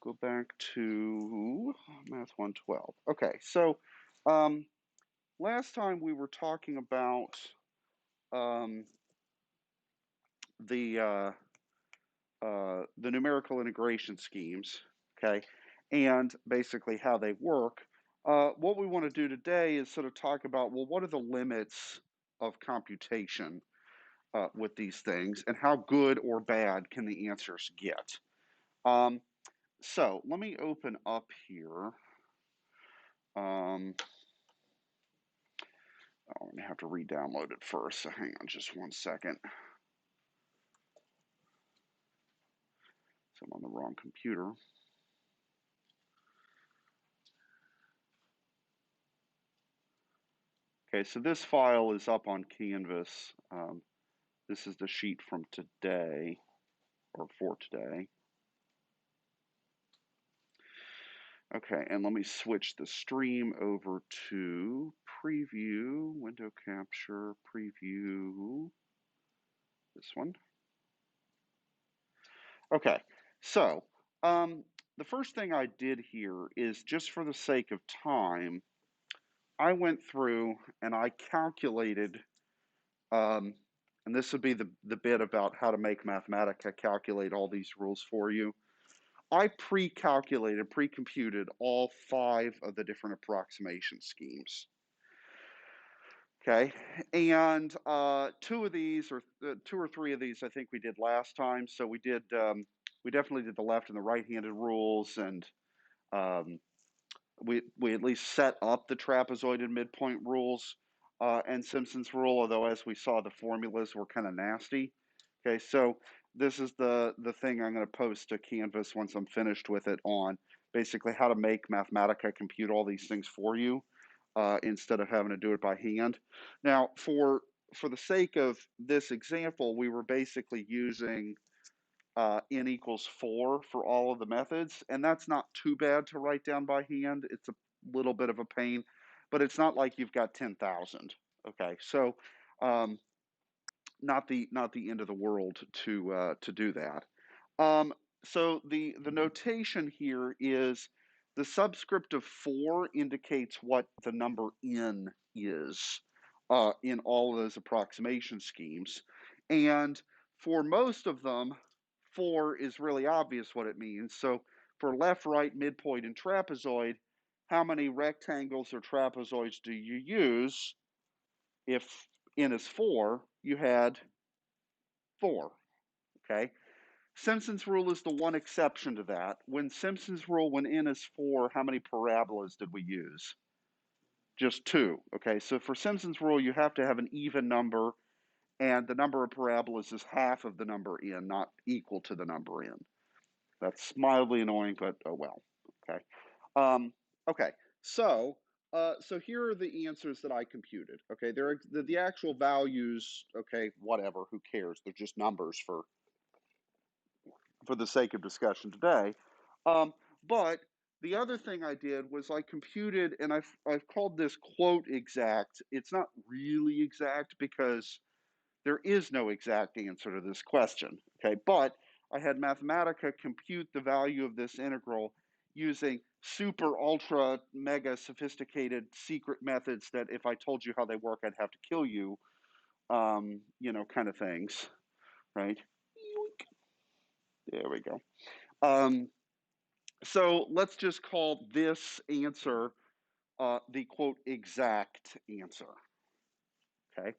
go back to MAT112. Okay, so last time we were talking about um, the the numerical integration schemes, okay, and basically how they work. What we want to do today is sort of talk about, well, what are the limits of computation with these things, and how good or bad can the answers get? Um, so let me open up here. Um, I'm going to have to re-download it first, so hang on just one second. So I'm on the wrong computer. Okay, so this file is up on Canvas. This is the sheet from today, or for today. Okay, and let me switch the stream over to preview, window capture, preview, this one. Okay, so the first thing I did here is, just for the sake of time, I went through and I calculated, um, and this would be the bit about how to make Mathematica calculate all these rules for you. I pre-calculated, pre-computed all 5 of the different approximation schemes. Okay, and 2 of these, or 2 or 3 of these, I think we did last time. So we did, we definitely did the left and the right-handed rules, and um, we at least set up the trapezoid and midpoint rules and Simpson's rule. Although, as we saw, the formulas were kind of nasty. Okay, so this is the thing I'm going to post to Canvas once I'm finished with it, on basically how to make Mathematica compute all these things for you instead of having to do it by hand. Now, for the sake of this example, we were basically using n equals 4 for all of the methods, and that's not too bad to write down by hand. It's a little bit of a pain, but it's not like you've got 10,000. Okay, so um, not the end of the world to do that. Um, so the notation here is, the subscript of 4 indicates what the number n is in all of those approximation schemes, and for most of them, 4 is really obvious what it means. So for left, right, midpoint, and trapezoid, how many rectangles or trapezoids do you use? If n is 4, you had 4. Okay. Simpson's rule is the one exception to that. When Simpson's rule, when n is 4, how many parabolas did we use? Just 2. Okay, so for Simpson's rule, you have to have an even number, and the number of parabolas is half of the number n, not equal to the number n. That's mildly annoying, but oh well. Okay. Um, okay. So, so here are the answers that I computed. Okay, they're the actual values. Okay, whatever. Who cares? They're just numbers for the sake of discussion today. But the other thing I did was I computed, and I've called this quote exact. It's not really exact because there is no exact answer to this question. Okay, but I had Mathematica compute the value of this integral using super ultra mega sophisticated secret methods that, if I told you how they work, I'd have to kill you. Kind of things, right? There we go. Um, So let's just call this answer the quote exact answer. Okay.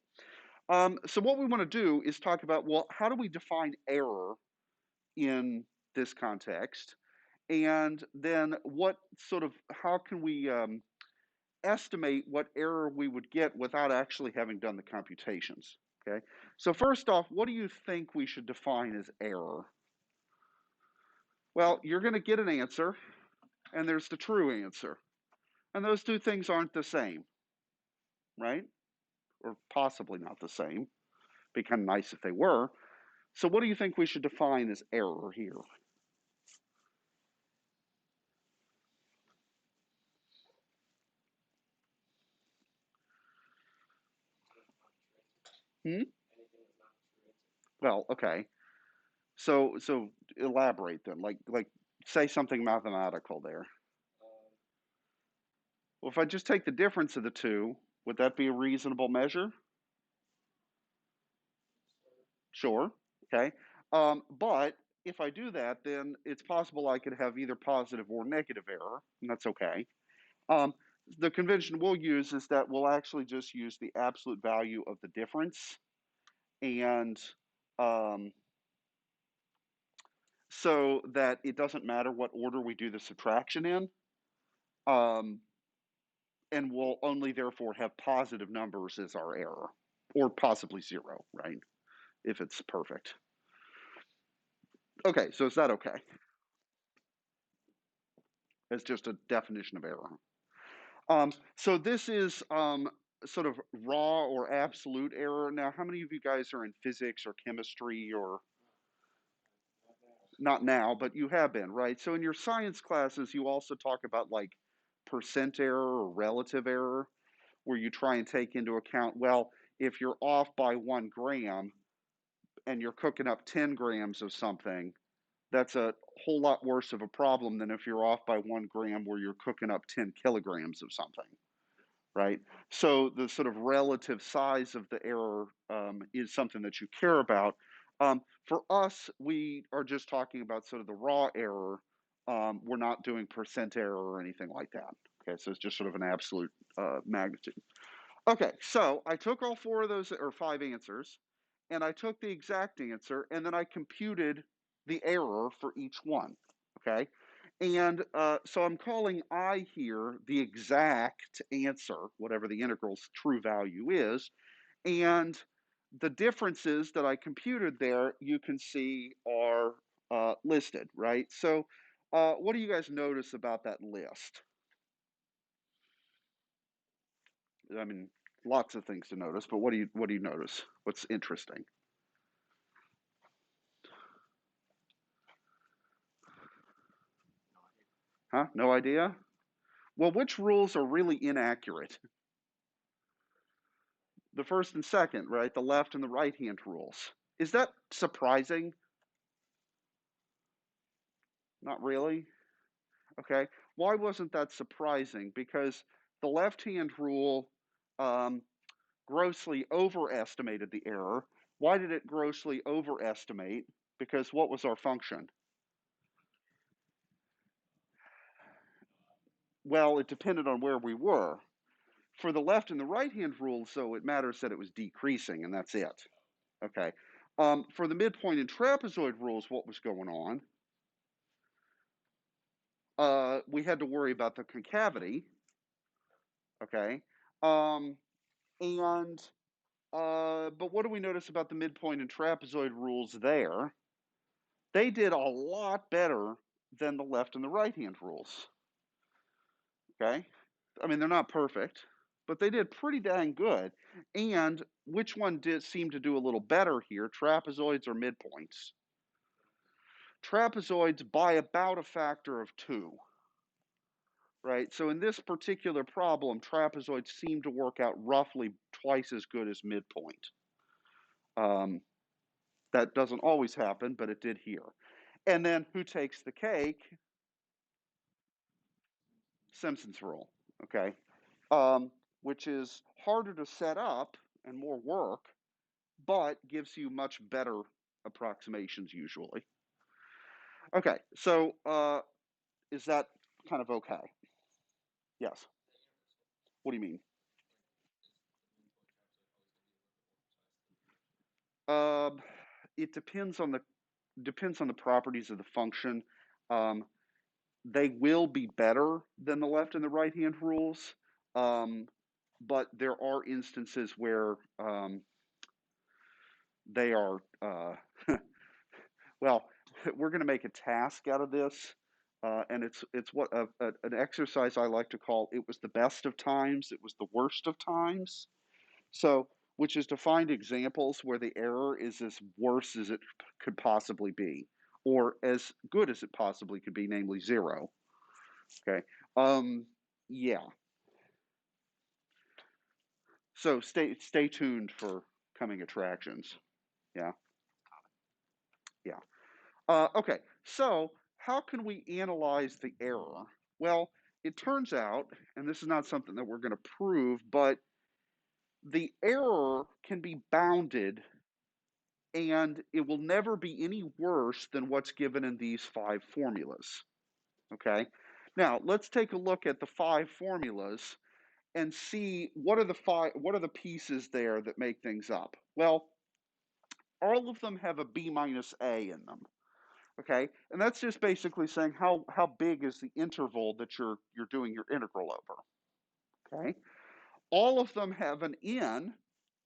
So what we want to do is talk about, well, how do we define error in this context? And then how can we estimate what error we would get without actually having done the computations? Okay. So first off, what do you think we should define as error? Well, you're going to get an answer, and there's the true answer. And those two things aren't the same, right? Or possibly not the same. Be kind of nice if they were. So, what do you think we should define as error here? Hmm? Well, okay. So elaborate then. Like Say something mathematical there. Well, if I just take the difference of the two, would that be a reasonable measure? Sure. Okay. But if I do that, then it's possible I could have either positive or negative error, and that's okay. Um, the convention we'll use is that we'll actually just use the absolute value of the difference. And um, so that it doesn't matter what order we do the subtraction in. Um, and we'll only therefore have positive numbers as our error, or possibly zero, right? If it's perfect. Okay, so is that okay? It's just a definition of error. So this is sort of raw or absolute error. Now, how many of you guys are in physics or chemistry or not now, but you have been, right? So in your science classes, you also talk about like percent error or relative error, where you try and take into account, well, if you're off by 1 gram and you're cooking up 10 grams of something, that's a whole lot worse of a problem than if you're off by 1 gram where you're cooking up 10 kilograms of something, right? So the sort of relative size of the error is something that you care about. For us, we are just talking about sort of the raw error. We're not doing percent error or anything like that. Okay, so it's just sort of an absolute magnitude. Okay, so I took all four of those or five answers, and I took the exact answer, and then I computed the error for each one. Okay, and so I'm calling I here the exact answer, whatever the integral's true value is, and the differences that I computed there, you can see are listed, right? So, what do you guys notice about that list? I mean, lots of things to notice, but what do you notice? What's interesting? Huh? No idea? Well, which rules are really inaccurate? The first and second, right? The left and the right hand rules. Is that surprising? Not really. Okay. Why wasn't that surprising? Because the left hand rule um, grossly overestimated the error. Why did it grossly overestimate? Because what was our function? Well, it depended on where we were. For the left and the right hand rule, so it matters that it was decreasing, and that's it. Okay. For the midpoint and trapezoid rules, what was going on? We had to worry about the concavity. Okay. Um, and but what do we notice about the midpoint and trapezoid rules there? They did a lot better than the left and the right hand rules. Okay. I mean, they're not perfect, but they did pretty dang good. And which one did seem to do a little better here, trapezoids or midpoints? Trapezoids by about a factor of 2, right? So in this particular problem, trapezoids seem to work out roughly twice as good as midpoint. Um, that doesn't always happen, but it did here. And then who takes the cake? Simpson's rule, okay? Which is harder to set up and more work, but gives you much better approximations usually. Okay, so is that kind of okay? Yes. What do you mean? Um, it depends on the properties of the function. Um, they will be better than the left and the right hand rules, um, but there are instances where they are. Well, we're going to make a task out of this, and it's what an exercise I like to call it was the best of times, it was the worst of times. So, which is to find examples where the error is as worse as it could possibly be, or as good as it possibly could be, namely zero. Okay. Yeah. So stay tuned for coming attractions. Yeah. Yeah. Okay. So how can we analyze the error? Well, it turns out, and this is not something that we're going to prove, but the error can be bounded and it will never be any worse than what's given in these 5 formulas. Okay? Now, let's take a look at the 5 formulas and see what are the pieces there that make things up. Well, all of them have a b minus a in them. Okay? And that's just basically saying how big is the interval that you're doing your integral over. Okay? All of them have an n,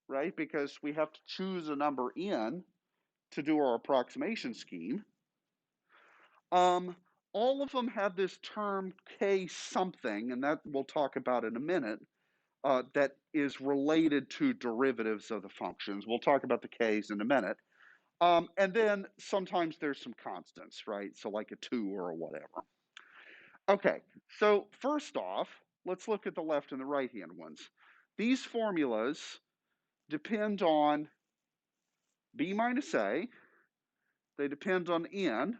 right? Because we have to choose a number n to do our approximation scheme. All of them have this term k something, and that we'll talk about in a minute, that is related to derivatives of the functions. We'll talk about the k's in a minute. And then sometimes there's some constants, right? So like a 2 or a whatever. Okay, so first off, let's look at the left and the right-hand ones. These formulas depend on b minus a, they depend on n,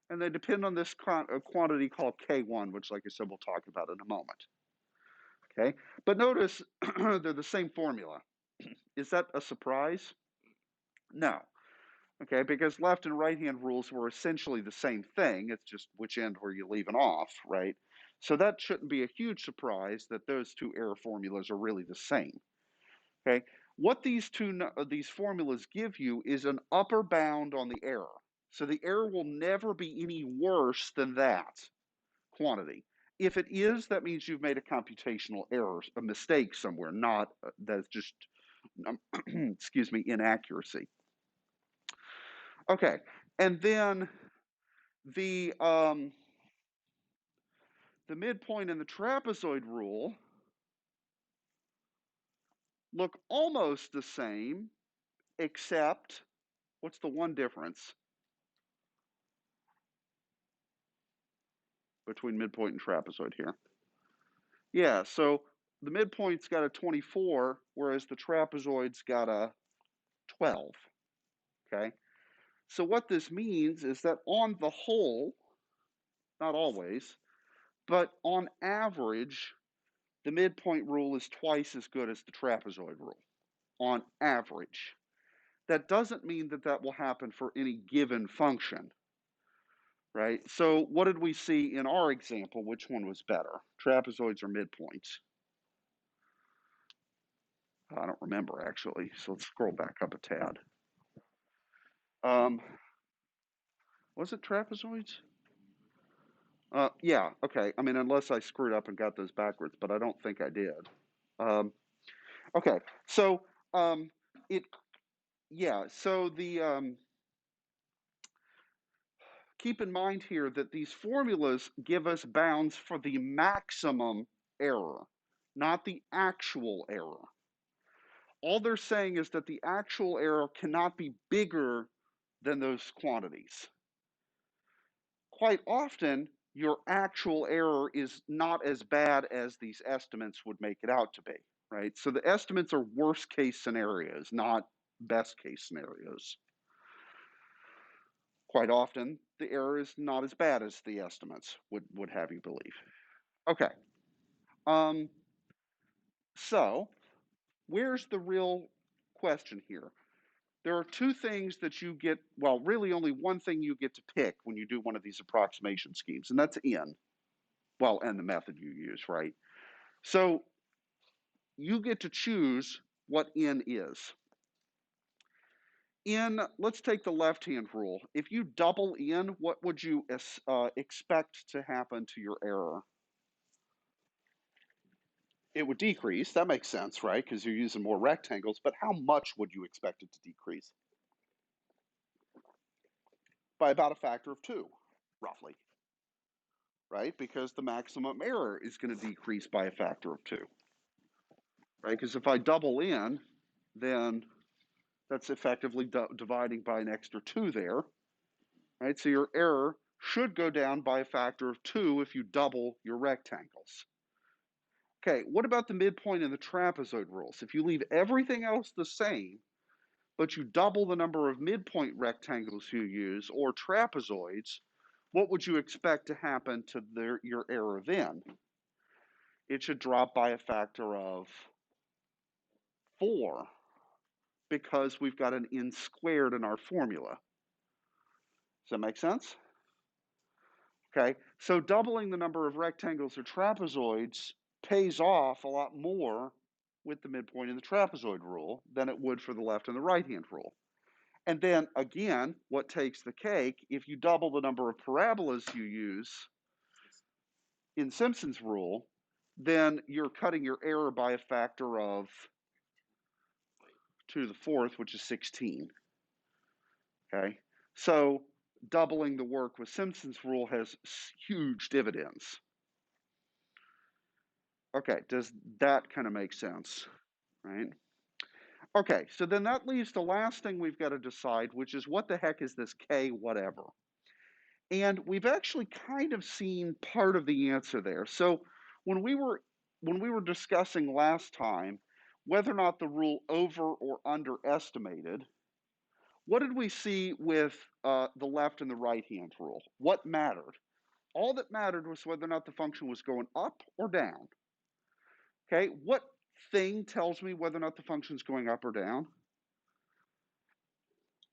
and they depend on this quantity called K1, which, like I said, we'll talk about in a moment. Okay, but notice they're the same formula. Is that a surprise? No. Okay, because left and right hand rules were essentially the same thing. It's just which end were you leaving off, right? So that shouldn't be a huge surprise that those two error formulas are really the same. Okay, what these formulas give you is an upper bound on the error. So the error will never be any worse than that quantity. If it is, that means you've made a computational error, a mistake somewhere, not that's just, excuse me, inaccuracy. Okay, and then the midpoint and the trapezoid rule look almost the same, except what's the one difference between midpoint and trapezoid here? Yeah, so the midpoint's got a 24, whereas the trapezoid's got a 12. Okay, so what this means is that on the whole, not always, but on average, the midpoint rule is twice as good as the trapezoid rule, on average. That doesn't mean that that will happen for any given function, right? So what did we see in our example? Which one was better, trapezoids or midpoints? I don't remember actually, so let's scroll back up a tad. Was it trapezoids? Yeah, okay. I mean, unless I screwed up and got those backwards, but I don't think I did. Okay, so it, yeah, so keep in mind here that these formulas give us bounds for the maximum error, not the actual error. All they're saying is that the actual error cannot be bigger than those quantities. Quite often, your actual error is not as bad as these estimates would make it out to be, right? So the estimates are worst case scenarios, not best case scenarios. Quite often, the error is not as bad as the estimates would have you believe. Okay. Um, so where's the real question here? There are two things that you get, well, really only one thing you get to pick when you do one of these approximation schemes, and that's n. Well, and the method you use, right? So you get to choose what n is. Let's take the left-hand rule. If you double n, what would you expect to happen to your error? It would decrease. That makes sense, right? Because you're using more rectangles. But how much would you expect it to decrease? By about a factor of 2, roughly, right? Because the maximum error is going to decrease by a factor of 2, right? Because if I double n, then that's effectively dividing by an extra 2 there, right? So your error should go down by a factor of 2 if you double your rectangles. Okay, what about the midpoint and the trapezoid rules? If you leave everything else the same, but you double the number of midpoint rectangles you use or trapezoids, what would you expect to happen to your error then? It should drop by a factor of 4 because we've got an n squared in our formula. Does that make sense? Okay, so doubling the number of rectangles or trapezoids pays off a lot more with the midpoint in the trapezoid rule than it would for the left and the right-hand rule. And then again, what takes the cake, if you double the number of parabolas you use in Simpson's rule, then you're cutting your error by a factor of 2 to the 4th, which is 16. Okay, so doubling the work with Simpson's rule has huge dividends. Okay, does that kind of make sense, right? Okay, so then that leaves the last thing we've got to decide, which is what the heck is this K whatever? And we've actually kind of seen part of the answer there. So when we were discussing last time whether or not the rule over or underestimated, what did we see with the left and the right hand rule? What mattered? All that mattered was whether or not the function was going up or down. Okay, what thing tells me whether or not the function is going up or down?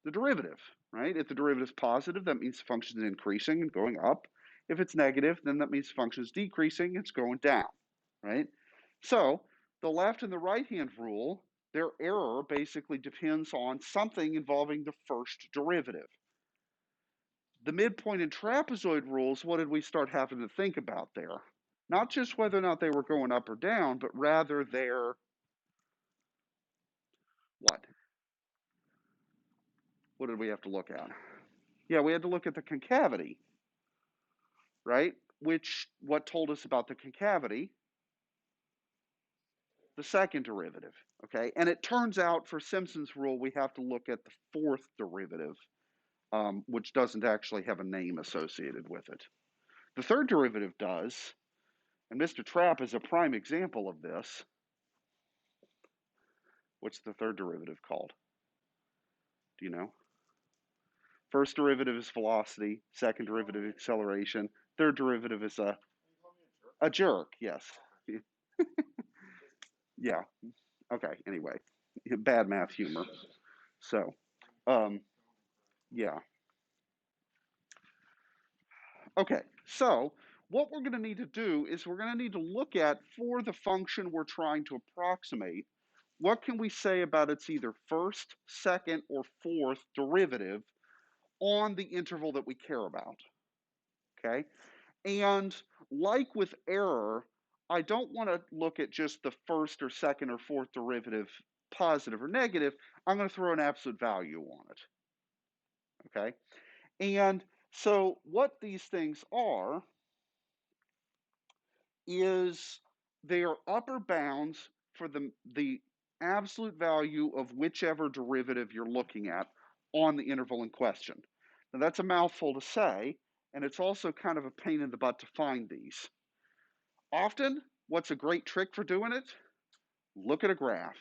The derivative, right? If the derivative is positive, that means the function is increasing and going up. If it's negative, then that means the function is decreasing, it's going down, right? So the left and the right-hand rule, their error basically depends on something involving the first derivative. The midpoint and trapezoid rules, what did we start having to think about there? Not just whether or not they were going up or down, but rather their what? What did we have to look at? Yeah, we had to look at the concavity, right? Which, what told us about the concavity? The second derivative, okay? And it turns out for Simpson's rule, we have to look at the fourth derivative, which doesn't actually have a name associated with it. The third derivative does, and Mr. Trapp is a prime example of this. What's the third derivative called? Do you know? First derivative is velocity, second derivative acceleration, third derivative is a jerk, yes. Yeah, okay, anyway, bad math humor. So, yeah. Okay, so what we're going to need to do is we're going to need to look at, for the function we're trying to approximate, what can we say about its either first, second, or fourth derivative on the interval that we care about, okay? And like with error, I don't want to look at just the first or second or fourth derivative, positive or negative. I'm going to throw an absolute value on it, okay? And so what these things are is they are upper bounds for the absolute value of whichever derivative you're looking at on the interval in question. Now that's a mouthful to say, and it's also kind of a pain in the butt to find these. Often, what's a great trick for doing it? Look at a graph.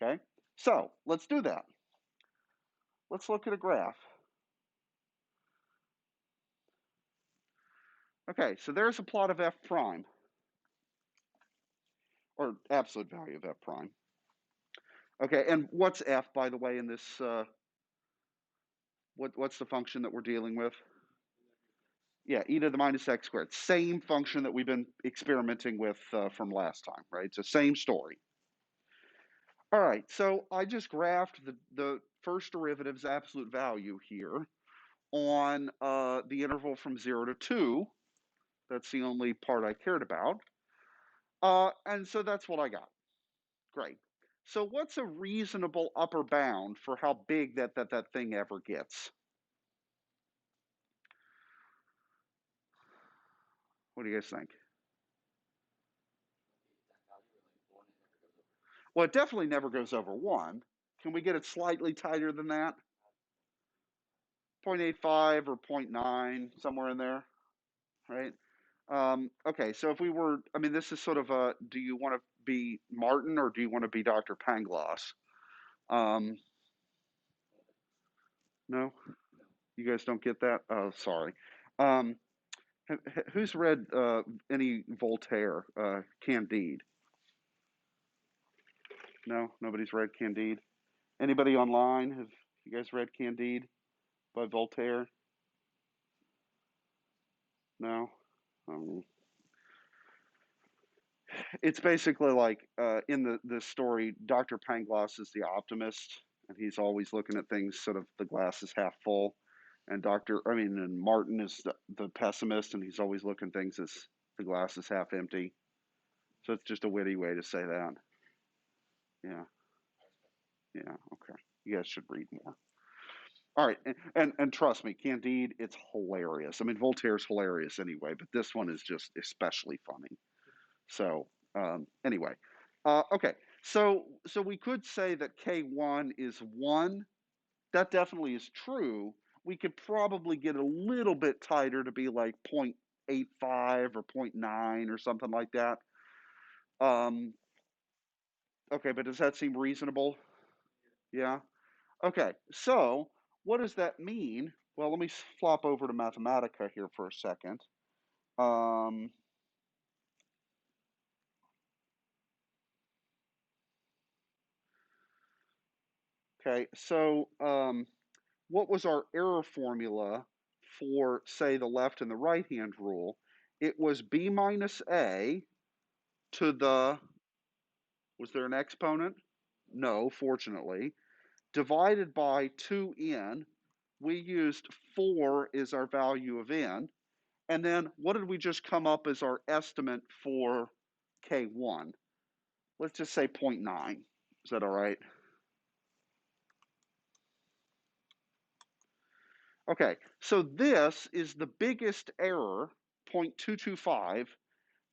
Okay, so let's do that. Let's look at a graph. Okay, so there's a plot of f prime, or absolute value of f prime. Okay, and what's f, by the way, in this, what's the function that we're dealing with? Yeah, e to the minus x squared. Same function that we've been experimenting with from last time, right? It's the same story. All right, so I just graphed the first derivative's absolute value here on the interval from 0 to 2. That's the only part I cared about. And so that's what I got. Great. So what's a reasonable upper bound for how big that thing ever gets? What do you guys think? Well, it definitely never goes over 1. Can we get it slightly tighter than that? 0.85 or 0.9, somewhere in there, right? Okay, so if we were, I mean, this is sort of a, do you want to be Martin or do you want to be Dr. Pangloss? No? You guys don't get that? Oh, sorry. Um, who's read any Voltaire, Candide? No, nobody's read Candide. Anybody online? Have you guys read Candide by Voltaire? No. Um, it's basically like in the story, Dr. Pangloss is the optimist, and he's always looking at things sort of the glass is half full, and and Martin is the pessimist, and he's always looking things as the glass is half empty. So it's just a witty way to say that. Yeah, yeah, okay. You guys should read more. All right, and trust me, Candide, it's hilarious. I mean, Voltaire's hilarious anyway, but this one is just especially funny. So anyway, okay. So we could say that K1 is 1. That definitely is true. We could probably get a little bit tighter to be like 0.85 or zero point 0.9 or something like that. Um, okay, but does that seem reasonable? Yeah. Okay. So what does that mean? Well, let me flop over to Mathematica here for a second. Um, okay. What was our error formula for, say, the left and the right hand rule? It was b minus a to the, was there an exponent? No, fortunately. Divided by 2n. We used 4 as our value of n. And then what did we just come up as our estimate for K1? Let's just say zero point 0.9. Is that all right? Okay, so this is the biggest error, 0.225,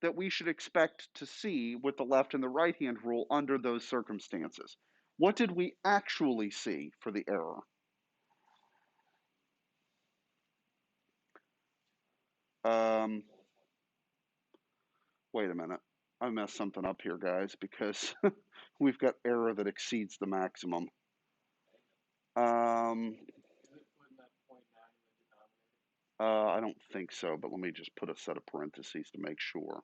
that we should expect to see with the left and the right hand rule under those circumstances. What did we actually see for the error? Um, wait a minute. I messed something up here, guys, because we've got error that exceeds the maximum. Um, I don't think so, but let me just put a set of parentheses to make sure.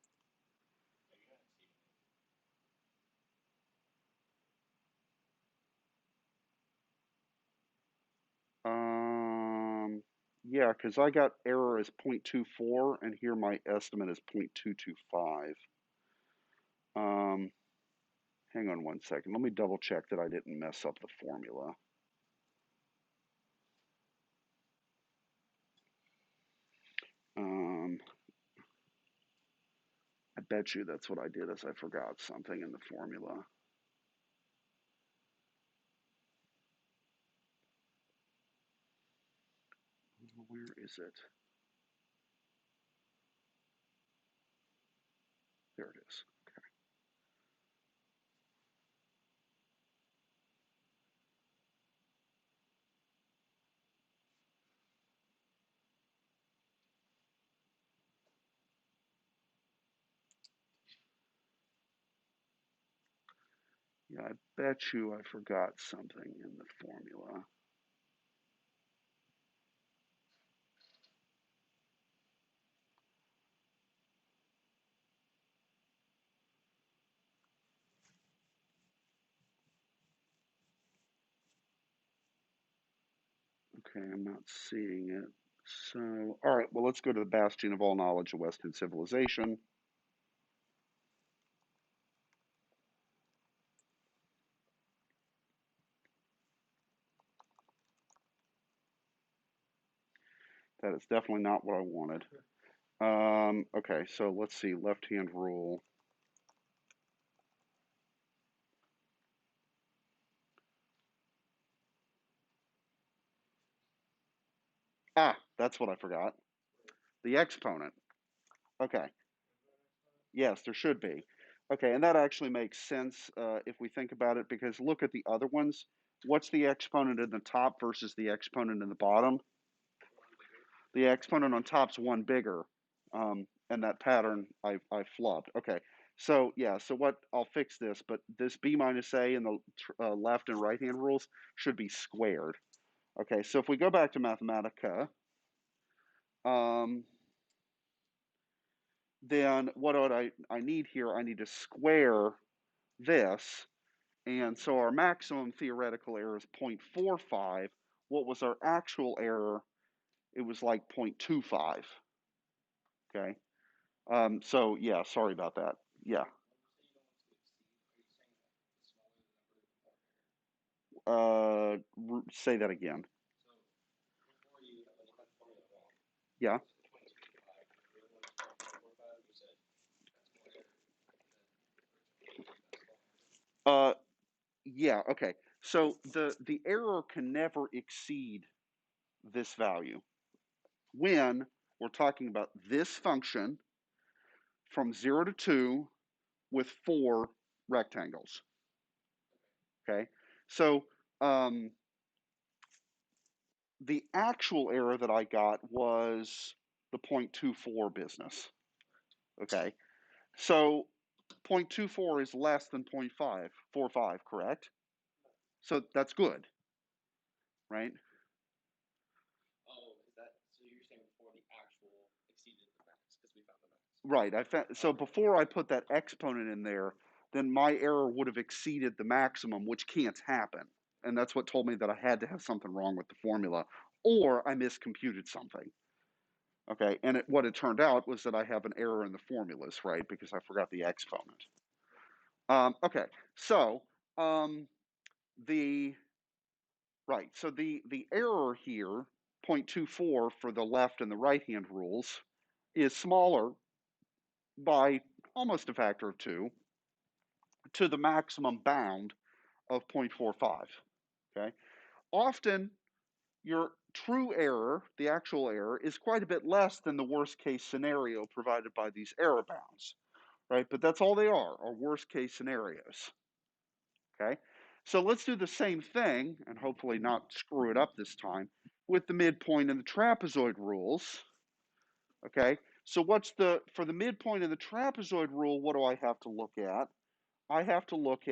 Um, yeah, because I got error as 0.24, and here my estimate is 0.225. Um, hang on one second. Let me double check that I didn't mess up the formula. Um, I bet you that's what I did is I forgot something in the formula. Where is it? There it is. Okay. Yeah, I bet you I forgot something in the formula. Okay, I'm not seeing it. So, all right, well, let's go to the bastion of all knowledge of Western civilization. That is definitely not what I wanted. Okay, so let's see, left-hand rule. Ah, that's what I forgot. The exponent. Okay, yes, there should be. Okay, and that actually makes sense if we think about it, because look at the other ones. What's the exponent in the top versus the exponent in the bottom? The exponent on top's one bigger, and that pattern I flubbed. Okay, so yeah, so what I'll fix this, but this b minus a in the left and right hand rules should be squared. Okay, so if we go back to Mathematica, then what do I need here? I need to square this. And so our maximum theoretical error is 0.45. What was our actual error? It was like 0.25. Okay. So yeah, sorry about that. Yeah. Say that again. Yeah. Uh, yeah. Okay. So the error can never exceed this value when we're talking about this function from 0 to 2 with 4 rectangles. Okay. So um, the actual error that I got was the 0.24 business. Okay. So 0.24 is less than 0.545, correct? So that's good, right? Right. So before I put that exponent in there, then my error would have exceeded the maximum, which can't happen. And that's what told me that I had to have something wrong with the formula, or I miscomputed something. Okay. And what it turned out was that I have an error in the formulas, right? Because I forgot the exponent. Okay. So um, the right. So the error here, 0.24 for the left and the right hand rules, is smaller by almost a factor of 2 to the maximum bound of 0.45. Okay. Often your true error, the actual error, is quite a bit less than the worst case scenario provided by these error bounds, right? But that's all they are worst case scenarios. Okay. So let's do the same thing and hopefully not screw it up this time with the midpoint and the trapezoid rules. Okay. So for the midpoint and the trapezoid rule, what do I have to look at? I have to look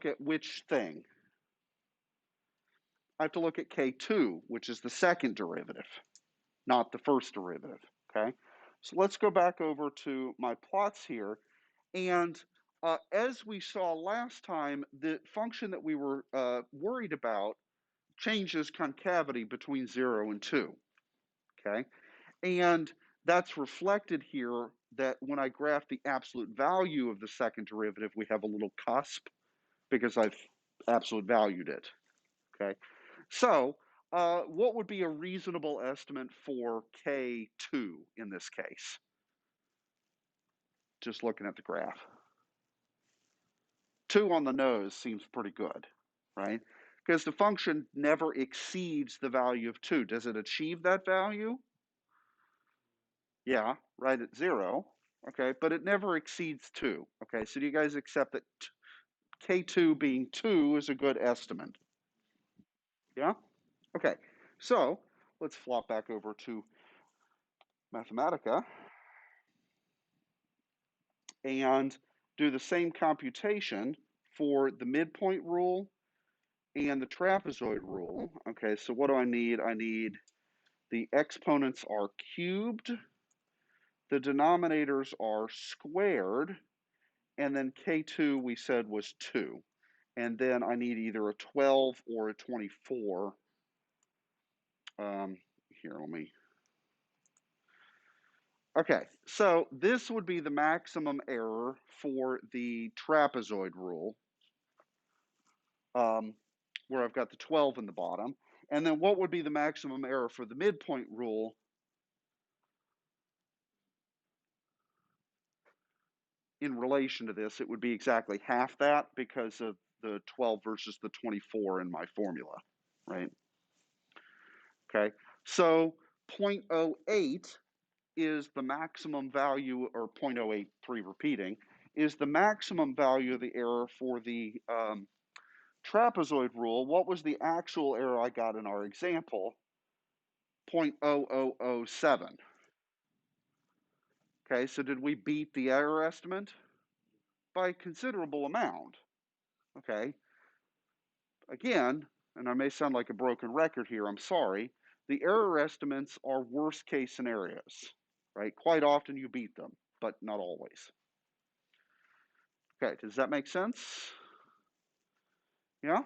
at which thing? I have to look at K2, which is the second derivative, not the first derivative, okay? So let's go back over to my plots here. And as we saw last time, the function that we were worried about changes concavity between 0 and 2, okay? And that's reflected here that when I graph the absolute value of the second derivative, we have a little cusp because I've absolute valued it, okay? So what would be a reasonable estimate for K2 in this case? Just looking at the graph. 2 on the nose seems pretty good, right? Because the function never exceeds the value of 2. Does it achieve that value? Yeah, right at 0. Okay, but it never exceeds 2. Okay, so do you guys accept that K2 being 2 is a good estimate? Yeah? Okay, so let's flop back over to Mathematica and do the same computation for the midpoint rule and the trapezoid rule. Okay, so what do I need? I need the exponents are cubed, the denominators are squared, and then K2 we said was 2. And then I need either a 12 or a 24. Here, let me. Okay, so this would be the maximum error for the trapezoid rule, where I've got the 12 in the bottom. And then what would be the maximum error for the midpoint rule? In relation to this, it would be exactly half that because of the 12 versus the 24 in my formula, right? Okay, so 0.08 is the maximum value, or 0.083 repeating, is the maximum value of the error for the trapezoid rule. What was the actual error I got in our example? 0.0007. Okay, so did we beat the error estimate? By a considerable amount. okay? Again, and I may sound like a broken record here, I'm sorry, the error estimates are worst case scenarios, right? Quite often you beat them, but not always. Okay, does that make sense? Yeah?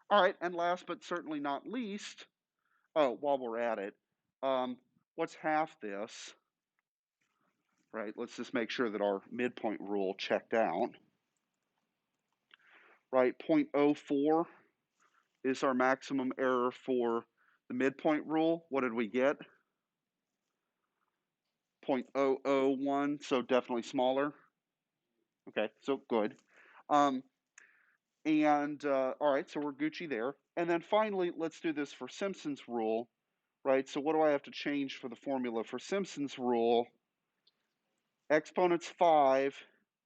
All right, and last but certainly not least, oh, while we're at it, what's half this, right? Let's just make sure that our midpoint rule checked out, right? 0.04 is our maximum error for the midpoint rule. What did we get? 0.001, so definitely smaller. Okay, so good. All right, so we're Gucci there. And then finally, let's do this for Simpson's rule, right? So what do I have to change for the formula for Simpson's rule? Exponent's 5,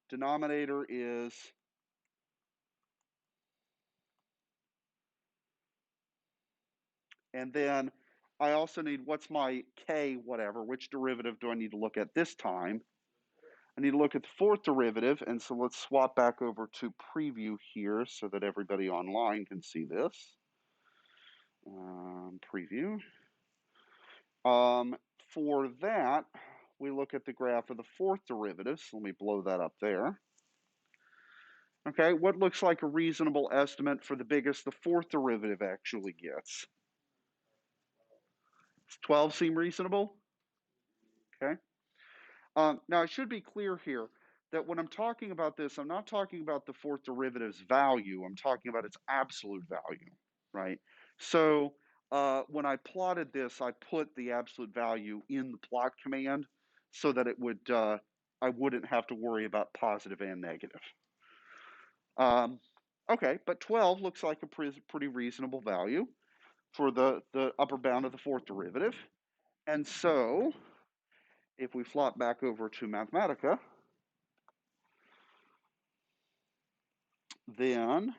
denominator is, and then I also need, what's my k whatever, which derivative do I need to look at this time? I need to look at the fourth derivative, and so let's swap back over to preview here so that everybody online can see this. Preview. For that, we look at the graph of the fourth derivative, so let me blow that up there. Okay, what looks like a reasonable estimate for the biggest the fourth derivative actually gets? Does 12 seem reasonable? Okay. Now, it should be clear here that when I'm talking about this, I'm not talking about the fourth derivative's value. I'm talking about its absolute value, right? So when I plotted this, I put the absolute value in the plot command so that it would I wouldn't have to worry about positive and negative. Okay, but 12 looks like a pretty reasonable value for the upper bound of the fourth derivative. And so if we flop back over to Mathematica, then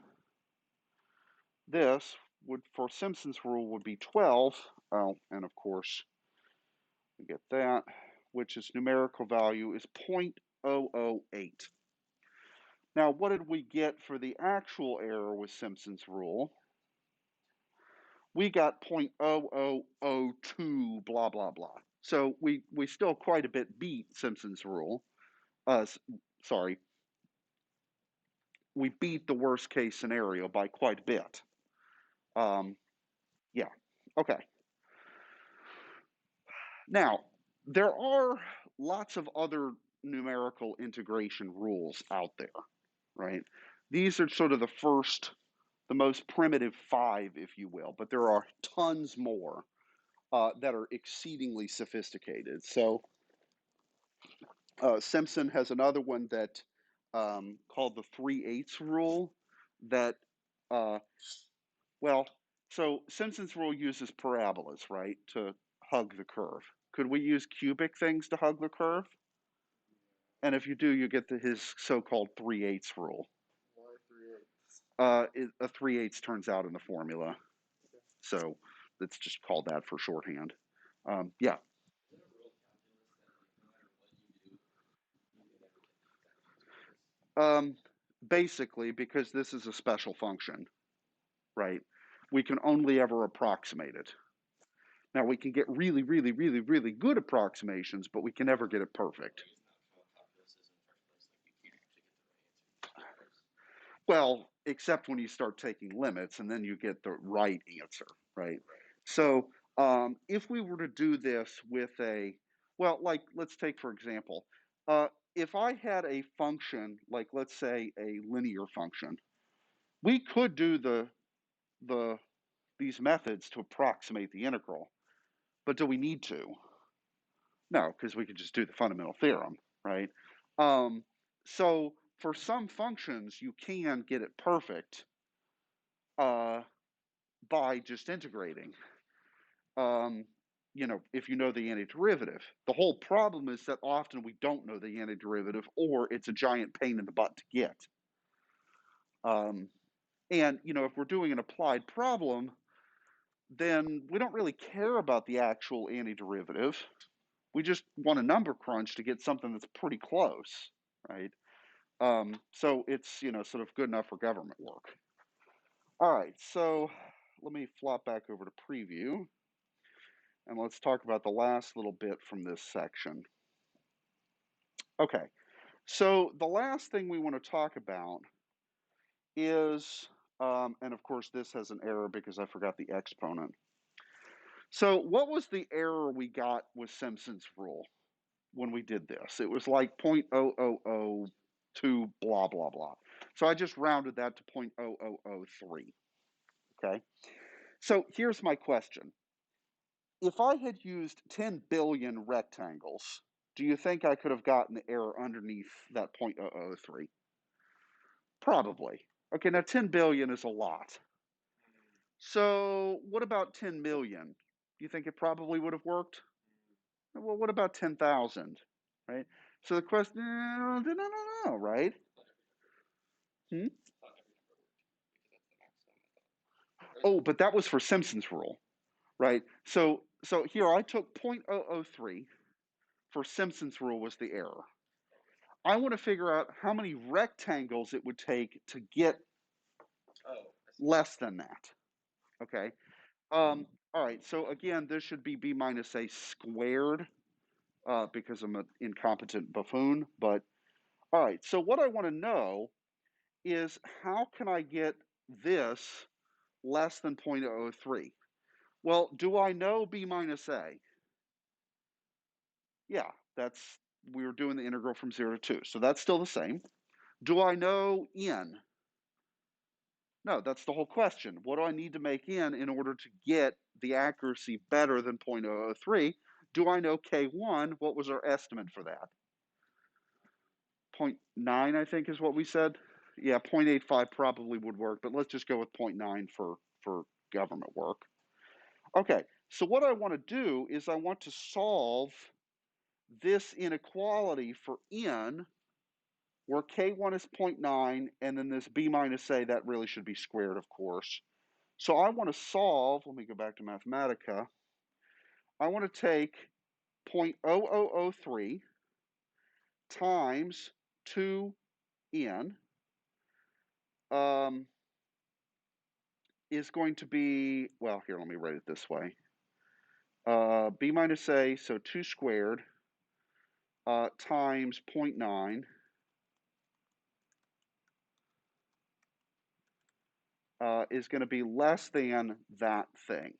this would, for Simpson's rule, would be 12. Oh, and of course, we get that, which is numerical value is 0.008. Now, what did we get for the actual error with Simpson's rule? We got 0.0002, blah, blah, blah. So we still quite a bit beat Simpson's rule. Sorry, we beat the worst case scenario by quite a bit. Yeah, okay. Now, there are lots of other numerical integration rules out there, right? These are sort of the most primitive 5, if you will, but there are tons more that are exceedingly sophisticated. So Simpson has another one that called the 3/8 rule that, uh, well, so Simpson's rule uses parabolas, right, to hug the curve. Could we use cubic things to hug the curve? And if you do, you get his so-called 3/8 rule. Why 3/8? A 3/8 turns out in the formula. So let's just call that for shorthand. Yeah. Basically, because this is a special function, right? We can only ever approximate it. Now, we can get really, really, really, really good approximations, but we can never get it perfect. Well, except when you start taking limits and then you get the right answer, right? So if we were to do this with well, like let's take for example, if I had a function, like let's say a linear function, we could do the these methods to approximate the integral, but do we need to? No, because we could just do the fundamental theorem, right? Um, so for some functions, you can get it perfect uh, by just integrating. Um, if you know the antiderivative. The whole problem is that often we don't know the antiderivative, or it's a giant pain in the butt to get. And if we're doing an applied problem, then we don't really care about the actual antiderivative. We just want a number crunch to get something that's pretty close, right? So it's, sort of good enough for government work. All right, so let me flop back over to preview and let's talk about the last little bit from this section. Okay, so the last thing we want to talk about is, and of course this has an error because I forgot the exponent. So what was the error we got with Simpson's rule when we did this? It was like 0.0002 blah, blah, blah. So I just rounded that to 0.0003, okay? So here's my question. If I had used 10 billion rectangles, do you think I could have gotten the error underneath that 0.003? Probably. Okay, now 10 billion is a lot. So what about 10 million? Do you think it probably would have worked? Well, what about 10,000? Right? So the question, no, right? Hmm? Oh, but that was for Simpson's rule, right? So here I took 0.003 for Simpson's rule was the error. I want to figure out how many rectangles it would take to get less than that. Okay. All right. So again, this should be b minus a squared because I'm an incompetent buffoon. But all right. So what I want to know is how can I get this less than 0.003? Well, do I know b minus a? Yeah, that's we were doing the integral from 0 to 2. So that's still the same. Do I know n? No, that's the whole question. What do I need to make in order to get the accuracy better than 0.003? Do I know K1? What was our estimate for that? 0.9, I think, is what we said. Yeah, 0.85 probably would work, but let's just go with 0.9 for government work. Okay, so what I want to do is I want to solve this inequality for n, where K1 is 0.9, and then this b minus a, that really should be squared, of course. So I want to solve, let me go back to Mathematica. I want to take 0.0003 times 2n is going to be, well, here, let me write it this way. B minus a, so 2 squared times 0.9 is going to be less than that thing,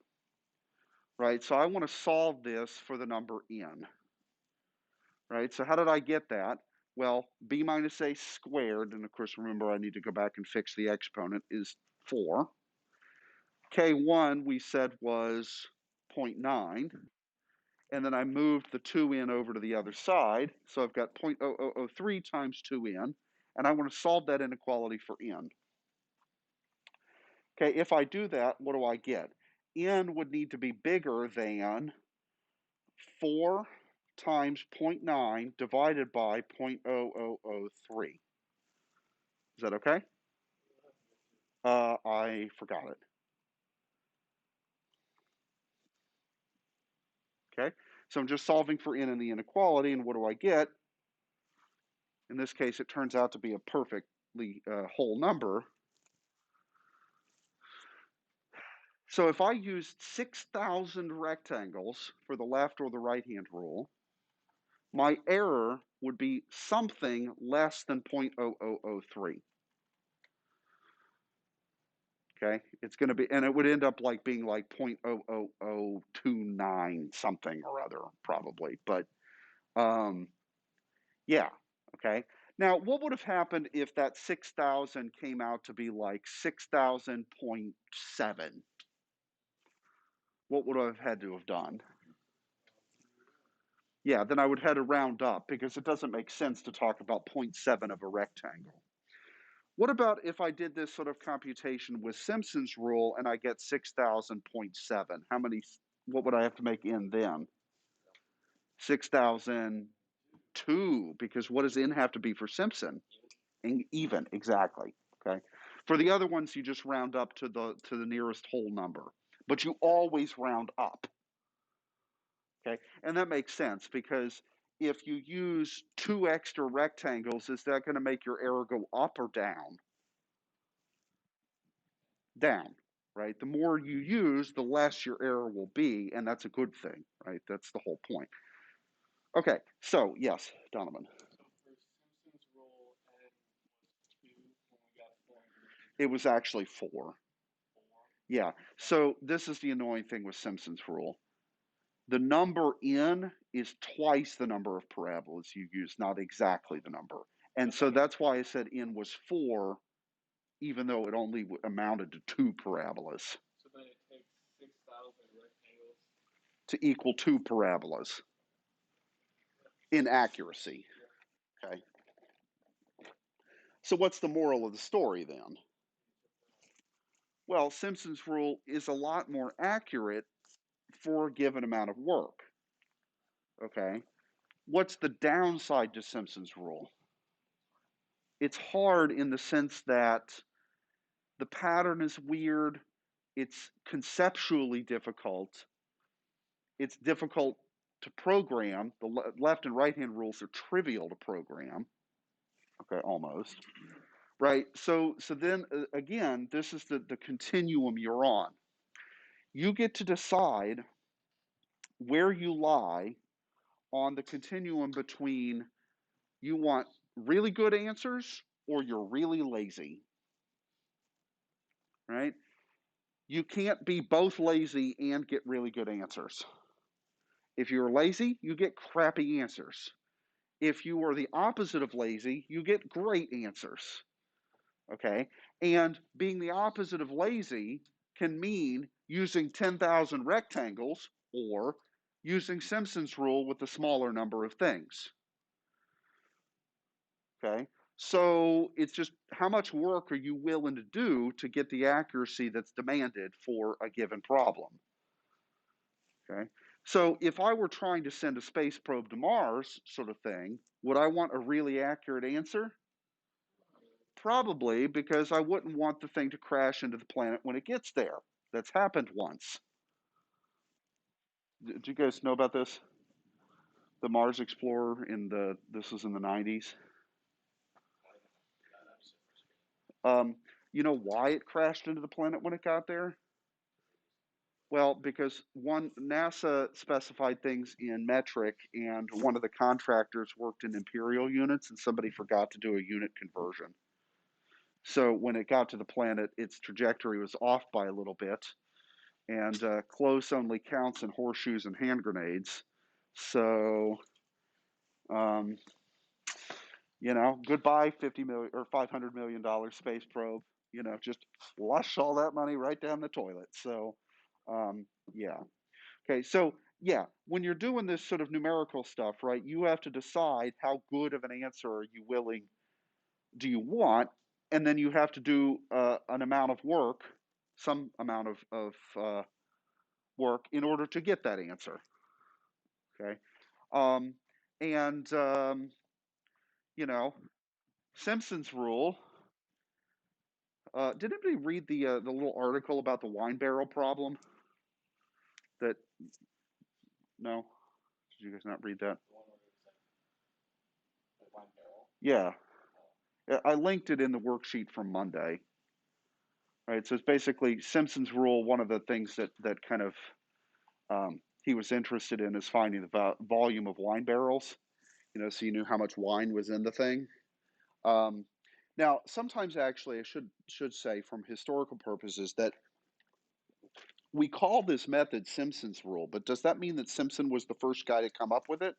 right? So I want to solve this for the number n, right? So how did I get that? Well, b minus a squared, and of course, remember, I need to go back and fix the exponent, is 4. K1, we said, was 0.9. And then I moved the 2n over to the other side. So I've got 0.0003 times 2n. And I want to solve that inequality for n. Okay, if I do that, what do I get? N would need to be bigger than 4 times 0.9 divided by 0.0003. Is that okay? I forgot it. Okay, so I'm just solving for n in the inequality, and what do I get? In this case, it turns out to be a perfectly whole number. So if I used 6,000 rectangles for the left or the right-hand rule, my error would be something less than 0.0003. Okay, it's going to be, and it would end up like being like 0.00029 something or other, probably. But yeah, okay. Now, what would have happened if that 6,000 came out to be like 6,000.7? What would I have had to have done? Yeah, then I would have to round up because it doesn't make sense to talk about 0.7 of a rectangle. What about if I did this sort of computation with Simpson's rule and I get 6,000.7? What would I have to make in then? 6,002, because what does n have to be for Simpson? Even, exactly. Okay. For the other ones, you just round up to the nearest whole number, but you always round up. Okay, and that makes sense because if you use two extra rectangles, is that going to make your error go up or down? Down, right? The more you use, the less your error will be, and that's a good thing, right? That's the whole point. Okay, so yes, Donovan. So for Simpson's rule, n was 2 when we got 400. It was actually 4. 4. Yeah, so this is the annoying thing with Simpson's rule. The number n is twice the number of parabolas you use, not exactly the number. And so that's why I said n was 4, even though it only amounted to 2 parabolas So then it takes 6,000 rectangles. to equal 2 parabolas in accuracy. Okay. So what's the moral of the story then? Well, Simpson's rule is a lot more accurate for a given amount of work. Okay. What's the downside to Simpson's rule? It's hard in the sense that the pattern is weird, it's conceptually difficult, it's difficult to program. The left and right hand rules are trivial to program. Okay, almost. Right? So then again, this is the continuum you're on. You get to decide where you lie on the continuum between you want really good answers or you're really lazy. Right? You can't be both lazy and get really good answers. If you're lazy, you get crappy answers. If you are the opposite of lazy, you get great answers. Okay? And being the opposite of lazy can mean using 10,000 rectangles or using Simpson's rule with a smaller number of things. Okay? So it's just how much work are you willing to do to get the accuracy that's demanded for a given problem? Okay. So if I were trying to send a space probe to Mars, sort of thing, would I want a really accurate answer? Probably, because I wouldn't want the thing to crash into the planet when it gets there. That's happened once. Did you guys know about this? The Mars Explorer in the this was in the 90s. Um, you know why it crashed into the planet when it got there? Well, because one NASA specified things in metric, and one of the contractors worked in imperial units, and somebody forgot to do a unit conversion. So when it got to the planet, its trajectory was off by a little bit, and close only counts in horseshoes and hand grenades. So, um, goodbye 50 million or $500 million space probe. Just flush all that money right down the toilet. So, yeah. Okay, so yeah, when you're doing this sort of numerical stuff, right, you have to decide how good of an answer are you willing, do you want, and then you have to do an amount of work, some amount of work in order to get that answer. Okay, um, and you know, Simpson's rule. Did anybody read the little article about the wine barrel problem? That no, did you guys not read that? The one where it was like one barrel. Yeah, I linked it in the worksheet from Monday. Right, so it's basically Simpson's rule. One of the things that kind of he was interested in is finding the volume of wine barrels. So you knew how much wine was in the thing. Um, Now, sometimes actually, I should say, from historical purposes, that we call this method Simpson's rule, but does that mean that Simpson was the first guy to come up with it?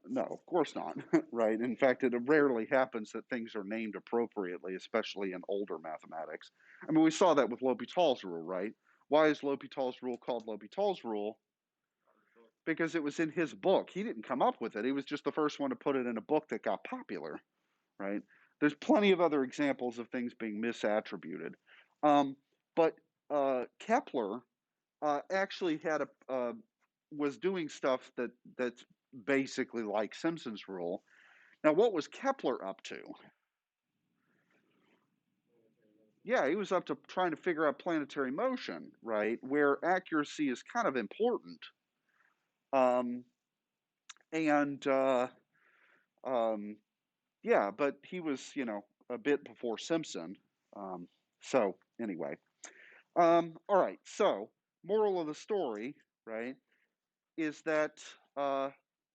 No, of course not. Right? In fact, it rarely happens that things are named appropriately, especially in older mathematics. I mean, we saw that with L'Hopital's rule, right? Why is L'Hopital's rule called L'Hopital's rule? Because it was in his book. He didn't come up with it. He was just the first one to put it in a book that got popular, right? There's plenty of other examples of things being misattributed. But Kepler actually had was doing stuff that's basically like Simpson's rule. Now, what was Kepler up to? Yeah, he was up to trying to figure out planetary motion, right? Where accuracy is kind of important. Um, and um, yeah, but he was, a bit before Simpson. Um, so anyway, all right. So moral of the story, right, is that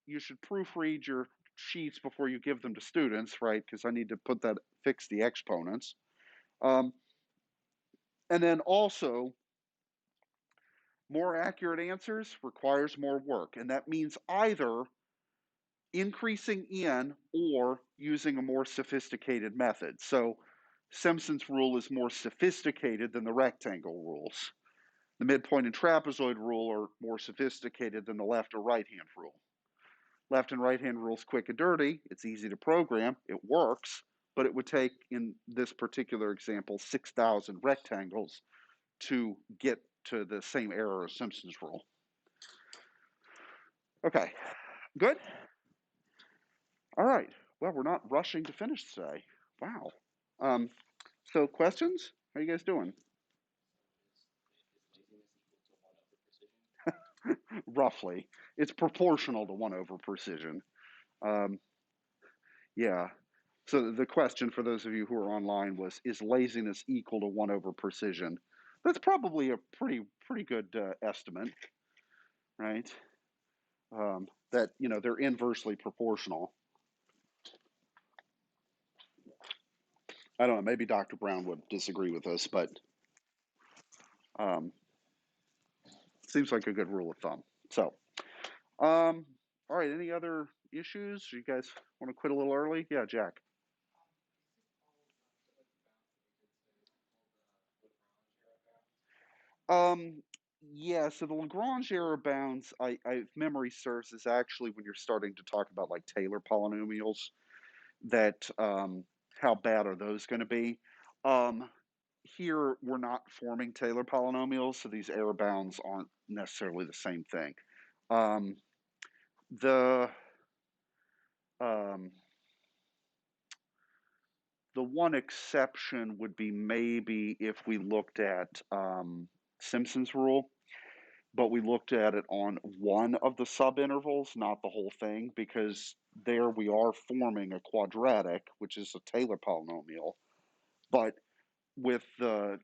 you should proofread your sheets before you give them to students, right? Because I need to fix the exponents. Um, and then also, more accurate answers requires more work, and that means either increasing in or using a more sophisticated method. So Simpson's rule is more sophisticated than the rectangle rules. The midpoint and trapezoid rule are more sophisticated than the left or right hand rule. Left and right hand rules quick and dirty. It's easy to program. It works, but it would take, in this particular example, 6,000 rectangles to get to the same error as Simpson's rule. Okay, good. All right. Well, we're not rushing to finish today. Wow. Um, so questions? How are you guys doing? Is laziness equal to 1 over precision? Roughly, it's proportional to 1 over precision. Um, yeah. So the question for those of you who are online was: Is laziness equal to 1 over precision? That's probably a pretty good estimate, right? That they're inversely proportional. I don't know. Maybe Dr. Brown would disagree with us, but um, seems like a good rule of thumb. So, all right. Any other issues? You guys want to quit a little early? Yeah, Jack. Um, yeah. So the Lagrange error bounds, if memory serves, is actually when you're starting to talk about like Taylor polynomials. That how bad are those going to be? Um, Here we're not forming Taylor polynomials, so these error bounds aren't necessarily the same thing. Um, the um, the one exception would be maybe if we looked at Simpson's rule, but we looked at it on one of the subintervals, not the whole thing, because there we are forming a quadratic, which is a Taylor polynomial, but with the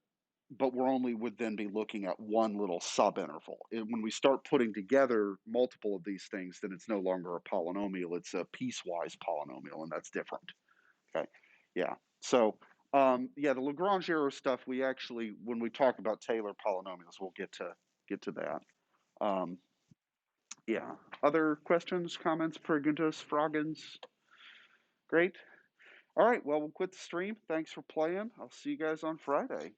but we're only would then be looking at one little subinterval. And when we start putting together multiple of these things, then it's no longer a polynomial; it's a piecewise polynomial, and that's different. Okay. Yeah. So, yeah, the Lagrange arrow stuff, we actually, when we talk about Taylor polynomials, we'll get to that. Um, yeah. Other questions, comments, preguntas, fraggens? Great. All right. Well, we'll quit the stream. Thanks for playing. I'll see you guys on Friday.